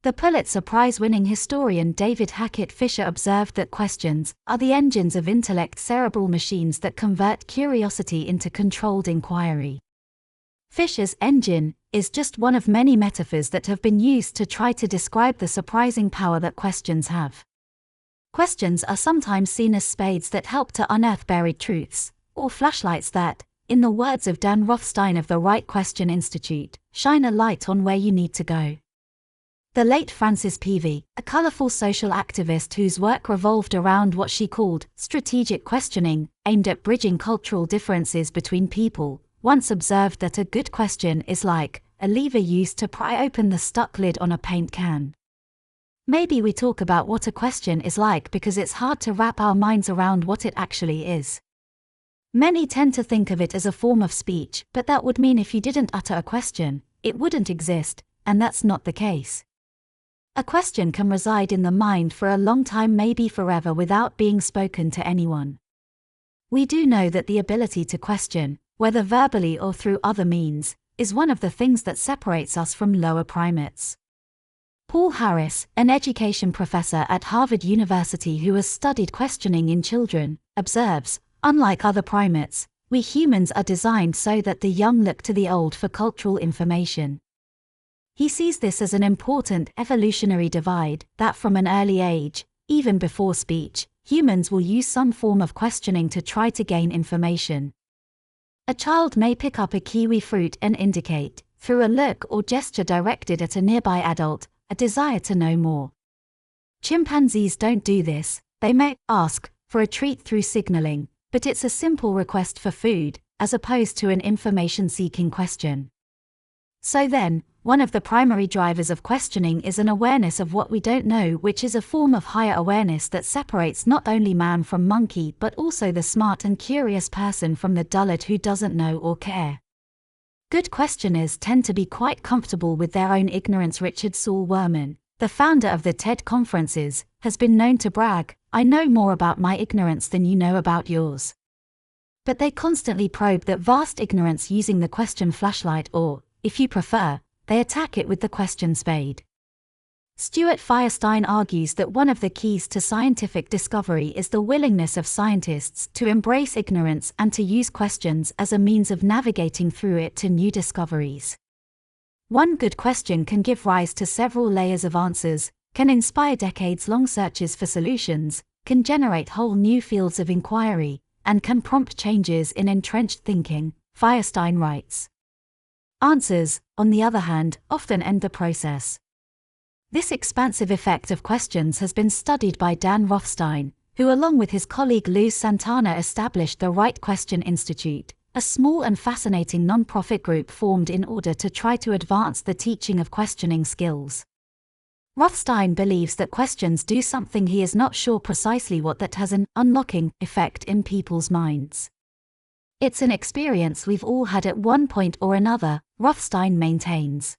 The Pulitzer Prize-winning historian David Hackett Fisher observed that questions are the engines of intellect, cerebral machines that convert curiosity into controlled inquiry. Fisher's engine is just one of many metaphors that have been used to try to describe the surprising power that questions have. Questions are sometimes seen as spades that help to unearth buried truths, or flashlights that, in the words of Dan Rothstein of the Right Question Institute, shine a light on where you need to go. The late Frances Peavey, a colorful social activist whose work revolved around what she called strategic questioning, aimed at bridging cultural differences between people, once observed that a good question is like a lever used to pry open the stuck lid on a paint can. Maybe we talk about what a question is like because it's hard to wrap our minds around what it actually is. Many tend to think of it as a form of speech, but that would mean if you didn't utter a question, it wouldn't exist, and that's not the case. A question can reside in the mind for a long time, maybe forever, without being spoken to anyone. We do know that the ability to question, whether verbally or through other means, is one of the things that separates us from lower primates. Paul Harris, an education professor at Harvard University who has studied questioning in children, observes, unlike other primates, we humans are designed so that the young look to the old for cultural information. He sees this as an important evolutionary divide, that from an early age, even before speech, humans will use some form of questioning to try to gain information. A child may pick up a kiwi fruit and indicate, through a look or gesture directed at a nearby adult, a desire to know more. Chimpanzees don't do this. They may ask for a treat through signaling, but it's a simple request for food, as opposed to an information-seeking question. So then, one of the primary drivers of questioning is an awareness of what we don't know, which is a form of higher awareness that separates not only man from monkey but also the smart and curious person from the dullard who doesn't know or care. Good questioners tend to be quite comfortable with their own ignorance. Richard Saul Wurman, the founder of the TED Conferences, has been known to brag, "I know more about my ignorance than you know about yours." But they constantly probe that vast ignorance using the question flashlight, or, if you prefer, they attack it with the question spade. Stuart Firestein argues that one of the keys to scientific discovery is the willingness of scientists to embrace ignorance and to use questions as a means of navigating through it to new discoveries. One good question can give rise to several layers of answers, can inspire decades-long searches for solutions, can generate whole new fields of inquiry, and can prompt changes in entrenched thinking, Firestein writes. Answers, on the other hand, often end the process. This expansive effect of questions has been studied by Dan Rothstein, who along with his colleague Luz Santana established the Right Question Institute, a small and fascinating non-profit group formed in order to try to advance the teaching of questioning skills. Rothstein believes that questions do something he is not sure precisely what, that has an unlocking effect in people's minds. It's an experience we've all had at one point or another, Rothstein maintains.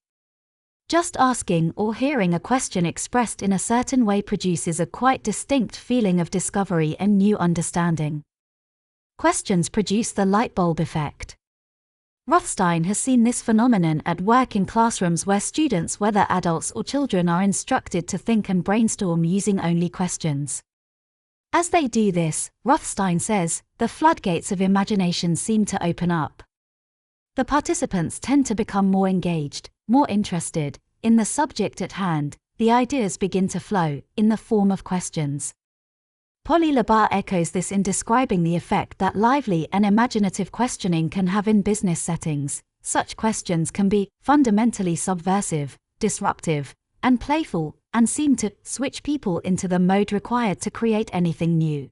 Just asking or hearing a question expressed in a certain way produces a quite distinct feeling of discovery and new understanding. Questions produce the light bulb effect. Rothstein has seen this phenomenon at work in classrooms where students, whether adults or children, are instructed to think and brainstorm using only questions. As they do this, Rothstein says, the floodgates of imagination seem to open up. The participants tend to become more engaged, more interested, in the subject at hand. The ideas begin to flow, in the form of questions. Polly Labar echoes this in describing the effect that lively and imaginative questioning can have in business settings. Such questions can be fundamentally subversive, disruptive, and playful, and seem to switch people into the mode required to create anything new.